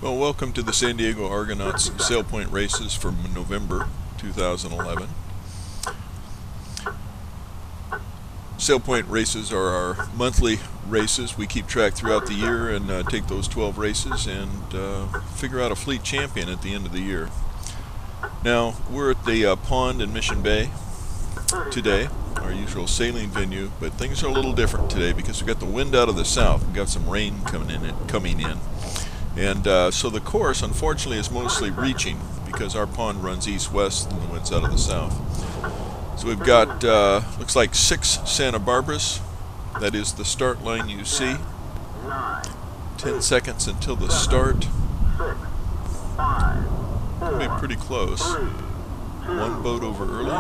Well, welcome to the San Diego Argonauts Sail Point races for November 2011. Sail Point races are our monthly races. We keep track throughout the year and take those 12 races and figure out a fleet champion at the end of the year. Now, we're at the pond in Mission Bay today, our usual sailing venue, but things are a little different today because we've got the wind out of the south. We've got some rain coming in. And so the course, unfortunately, is mostly reaching because our pond runs east-west and the wind's out of the south. So we've got, looks like 6 Santa Barbaras. That is the start line you see. 10 seconds until the start. It'll be pretty close. One boat over early.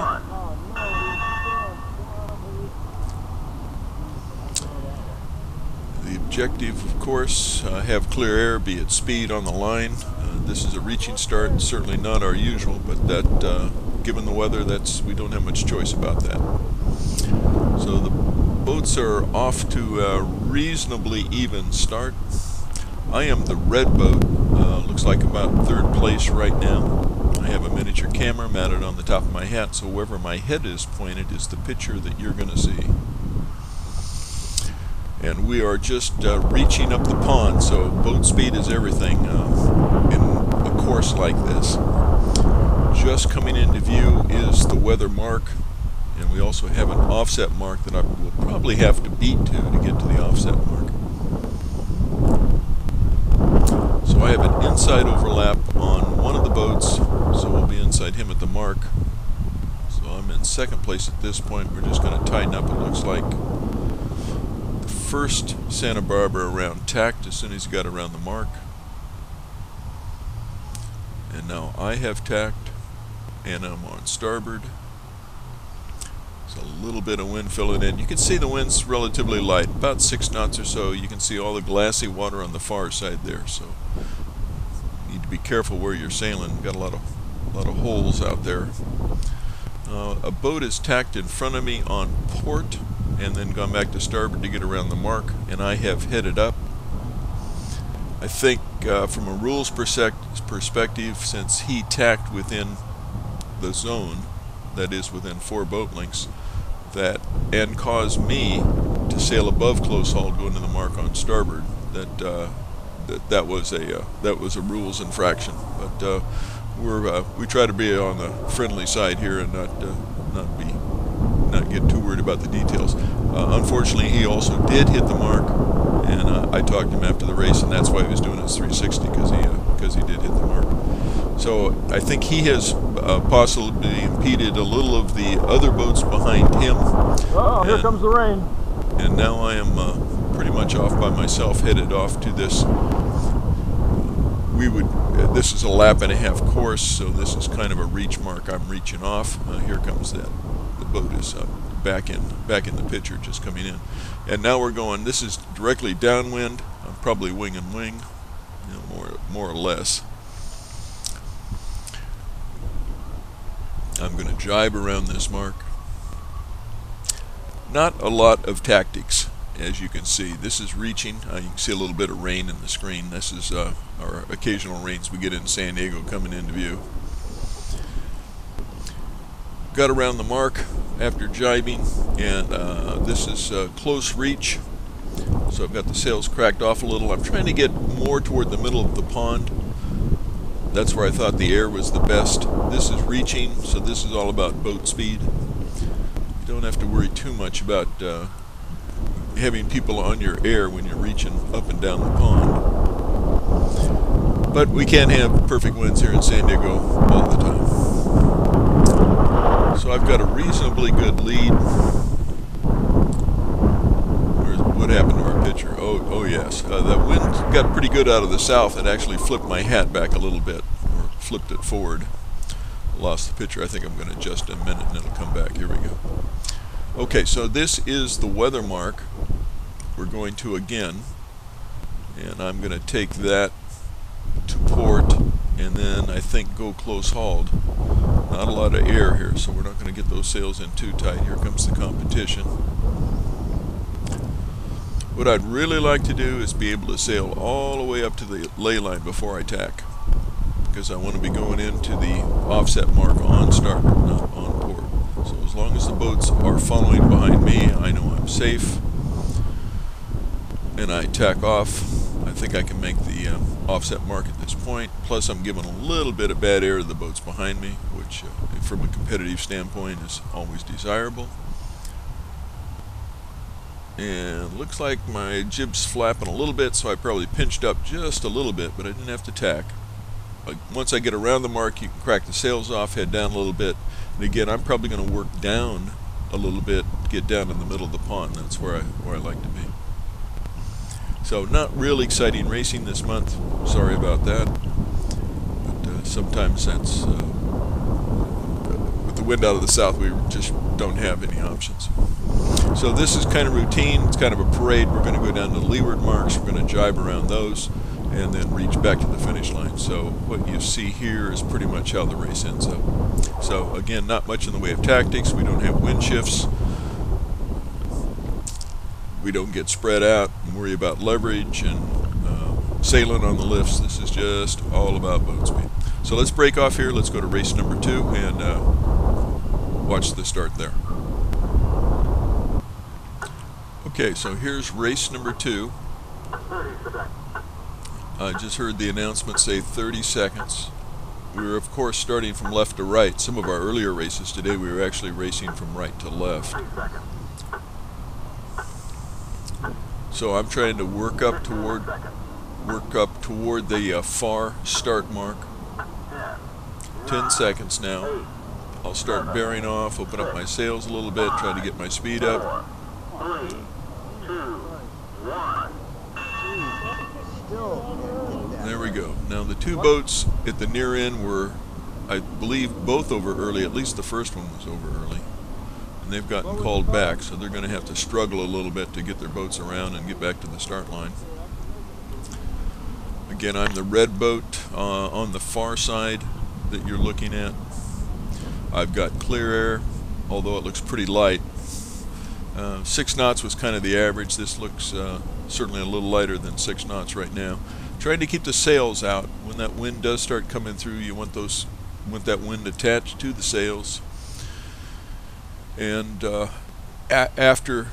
The objective, of course, have clear air, be it speed on the line. This is a reaching start, certainly not our usual, but that, given the weather, we don't have much choice about that. So the boats are off to a reasonably even start. I am the red boat, looks like about 3rd place right now. I have a miniature camera mounted on the top of my hat, so wherever my head is pointed is the picture that you're going to see. And we are just reaching up the pond, so boat speed is everything in a course like this. Just coming into view is the weather mark, and we also have an offset mark that I will probably have to beat to get to the offset mark. So I have an inside overlap on one of the boats, so we'll be inside him at the mark. So I'm in 2nd place at this point. We're just going to tighten up, it looks like. First Santa Barbara around tacked as soon as he got around the mark. And now I have tacked and I'm on starboard. There's a little bit of wind filling in. You can see the wind's relatively light, about 6 knots or so. You can see all the glassy water on the far side there, so you need to be careful where you're sailing. We've got a lot of holes out there. A boat is tacked in front of me on port and then gone back to starboard to get around the mark, and I have headed up. I think from a rules perspective, since he tacked within the zone, that is within 4 boat lengths, and caused me to sail above close haul going to the mark on starboard, that was a rules infraction. But we try to be on the friendly side here and not get too worried about the details. Unfortunately, he also did hit the mark, and I talked to him after the race, and that's why he was doing his 360, because he did hit the mark. So I think he has possibly impeded a little of the other boats behind him. Oh, here comes the rain. And now I am pretty much off by myself, headed off to this. This is a lap and a half course, so this is kind of a reach mark. I'm reaching off. Here comes that. The boat is back in the picture, just coming in. And now we're going. This is directly downwind. I'm probably wing and wing, more or less. I'm going to jibe around this mark. Not a lot of tactics, as you can see. This is reaching. You can see a little bit of rain in the screen. This is our occasional rains we get in San Diego coming into view. Got around the mark after jibing, and this is close reach. So I've got the sails cracked off a little. I'm trying to get more toward the middle of the pond. That's where I thought the air was the best. This is reaching, so this is all about boat speed. You don't have to worry too much about having people on your air when you're reaching up and down the pond. But we can't have perfect winds here in San Diego all the time. So I've got a reasonably good lead. What happened to our picture? Oh yes. The wind got pretty good out of the south. It actually flipped my hat back a little bit, or flipped it forward. Lost the picture. I think I'm going to adjust in a minute and it'll come back. Here we go. Okay, so this is the weather mark we're going to again, and I'm going to take that to port and then I think go close hauled. Not a lot of air here, so we're not going to get those sails in too tight. Here comes the competition. What I'd really like to do is be able to sail all the way up to the ley line before I tack, because I want to be going into the offset mark on starboard, not on port. So as long as the boats are following behind me, I know I'm safe, and I tack off. I think I can make the offset mark at this point. Plus I'm giving a little bit of bad air to the boats behind me, which from a competitive standpoint is always desirable. And looks like my jib's flapping a little bit, so I probably pinched up just a little bit, but I didn't have to tack. Once I get around the mark, you can crack the sails off, head down a little bit. And again, I'm probably going to work down a little bit, get down in the middle of the pond. That's where I like to be. So not really exciting racing this month. Sorry about that. But sometimes that's, with the wind out of the south, we just don't have any options. So this is kind of routine. It's kind of a parade. We're going to go down to the leeward marks. We're going to jibe around those and then reach back to the finish line. So what you see here is pretty much how the race ends up. So again, not much in the way of tactics. We don't have wind shifts. We don't get spread out and worry about leverage and sailing on the lifts. This is just all about boat speed. So let's break off here. Let's go to race number 2 and watch the start there. Okay, so here's race number 2. I just heard the announcement say 30 seconds. We were, of course, starting from left to right. Some of our earlier races today, we were actually racing from right to left. So I'm trying to work up toward the far start mark. 10 seconds now. I'll start bearing off, open up my sails a little bit, try to get my speed up. 3, 2, 1. There we go. Now the two boats at the near end were, I believe, both over early. At least the first one was over early. And they've gotten called back, so they're going to have to struggle a little bit to get their boats around and get back to the start line. Again, I'm the red boat on the far side that you're looking at. I've got clear air, although it looks pretty light. 6 knots was kind of the average. This looks certainly a little lighter than 6 knots right now. Trying to keep the sails out. When that wind does start coming through, you want that wind attached to the sails. And after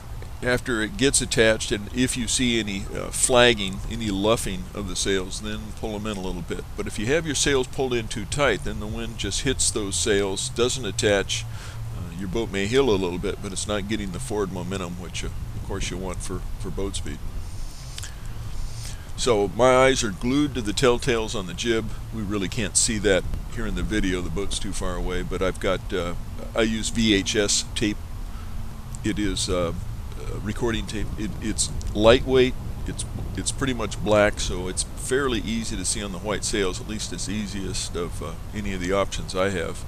it gets attached, and if you see any flagging, any luffing of the sails, then pull them in a little bit. But if you have your sails pulled in too tight, then the wind just hits those sails, doesn't attach. Your boat may hill a little bit, but it's not getting the forward momentum, which of course you want for boat speed. So my eyes are glued to the telltales on the jib. We really can't see that here in the video. The boat's too far away, but I've got, I use VHS tape. It is recording tape. It's lightweight. It's pretty much black, so it's fairly easy to see on the white sails. At least it's easiest of any of the options I have.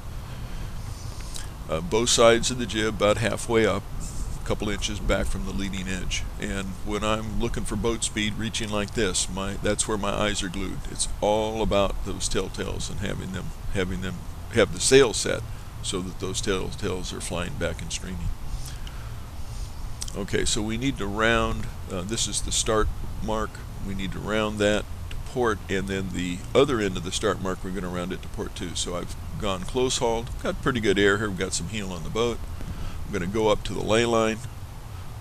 Both sides of the jib about halfway up, a couple inches back from the leading edge. And when I'm looking for boat speed reaching like this, that's where my eyes are glued. It's all about those telltales and having them have the sail set so that those telltales are flying back and streaming. Okay, so we need to round, this is the start mark, we need to round that to port, and then the other end of the start mark we're going to round it to port too. So I've gone close hauled, got pretty good air here, we've got some heel on the boat. I'm going to go up to the ley line,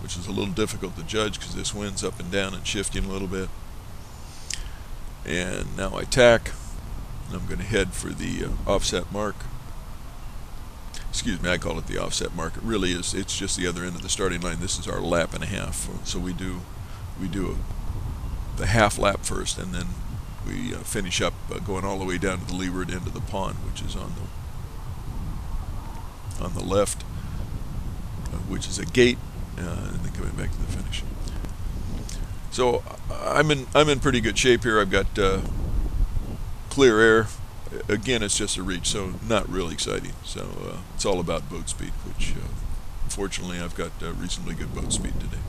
which is a little difficult to judge because this wind's up and down and shifting a little bit. And now I tack, and I'm going to head for the offset mark. Excuse me, I call it the offset mark. It really is, it's just the other end of the starting line. This is our lap and a half. So we do the half lap first, and then we finish up going all the way down to the leeward end of the pond, which is on the left, which is a gate, and then coming back to the finish. So I'm in pretty good shape here. I've got clear air. Again, it's just a reach, so not really exciting. So it's all about boat speed, which fortunately I've got reasonably good boat speed today.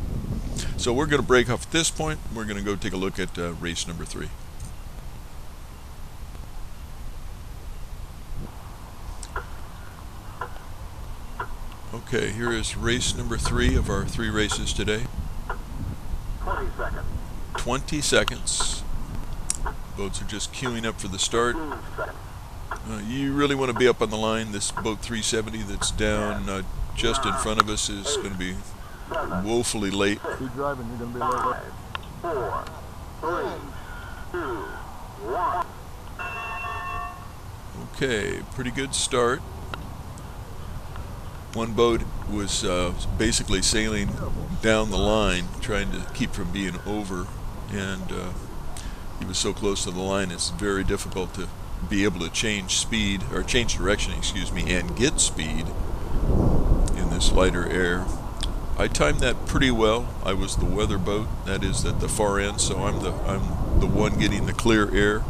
So we're going to break off at this point. We're going to go take a look at race number 3. Okay, here is race number 3 of our 3 races today. 20 20 seconds. Boats are just queuing up for the start. You really want to be up on the line. This boat 370 that's down just in front of us is going to be woefully late. Keep driving, you're going to be late. 5, 4, 3, 2, 1. Okay, pretty good start. One boat was basically sailing down the line, trying to keep from being over, and he was so close to the line it's very difficult to be able to change speed, or change direction, excuse me, and get speed in this lighter air. I timed that pretty well. I was the weather boat, that is at the far end, so I'm the one getting the clear air,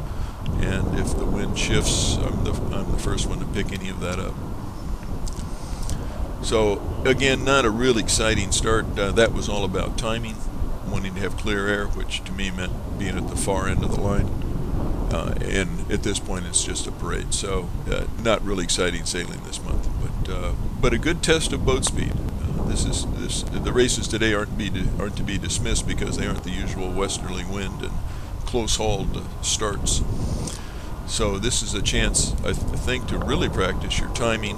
and if the wind shifts, I'm the first one to pick any of that up. So again, not a real exciting start. That was all about timing, wanting to have clear air, which to me meant being at the far end of the line. And at this point, it's just a parade. So not really exciting sailing this month, but a good test of boat speed. The races today aren't to be dismissed because they aren't the usual westerly wind and close-hauled starts. So this is a chance, I think, to really practice your timing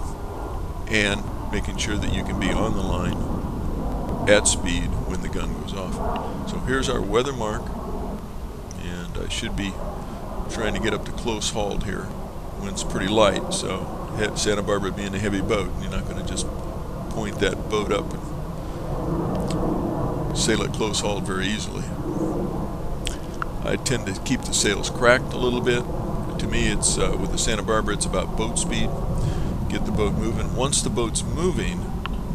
and making sure that you can be on the line at speed when the gun goes off. So here's our weather mark, and I should be trying to get up to close hauled here. Wind's pretty light, so Santa Barbara being a heavy boat, you're not going to just point that boat up and sail it close hauled very easily. I tend to keep the sails cracked a little bit. To me, it's with the Santa Barbara, it's about boat speed. Get the boat moving. Once the boat's moving,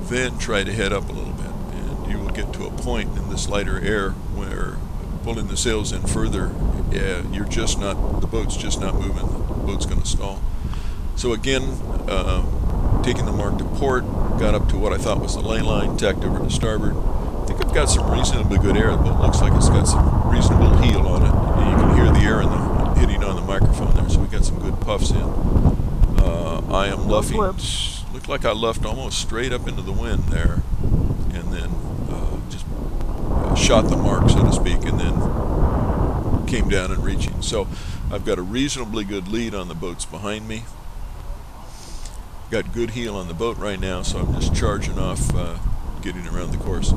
then try to head up a little bit, and you will get to a point in this lighter air where pulling the sails in further, the boat's just not moving. The boat's going to stall. So again, taking the mark to port, got up to what I thought was the ley line, tacked over to starboard. I think I've got some reasonably good air. The boat looks like it's got some reasonable heel on it, and you can hear the air hitting on the microphone there. So we got some good puffs in. I am luffing. Looked like I luffed almost straight up into the wind there, and then just shot the mark, so to speak, and then came down and reaching. So I've got a reasonably good lead on the boats behind me. Got good heel on the boat right now, so I'm just charging off, getting around the course.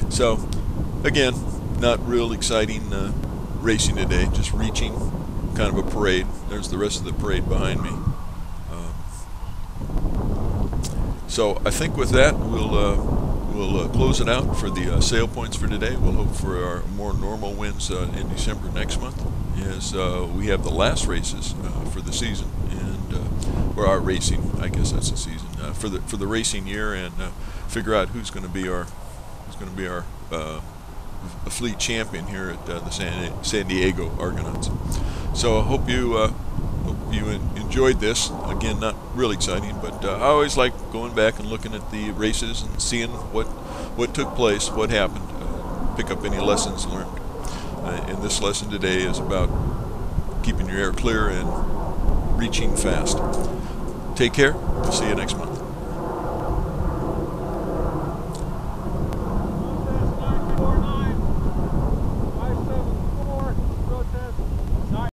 So again, not real exciting racing today, just reaching, kind of a parade. There's the rest of the parade behind me. So I think with that, we'll close it out for the sail points for today. We'll hope for our more normal winds in December next month, as we have the last races for the season, and or our racing, I guess that's the season for the racing year, and figure out who's going to be our fleet champion here at the San Diego Argonauts. So I hope you enjoyed this. Again, not real exciting, but I always like going back and looking at the races and seeing what took place, what happened, pick up any lessons learned. And this lesson today is about keeping your air clear and reaching fast. Take care. We'll see you next month.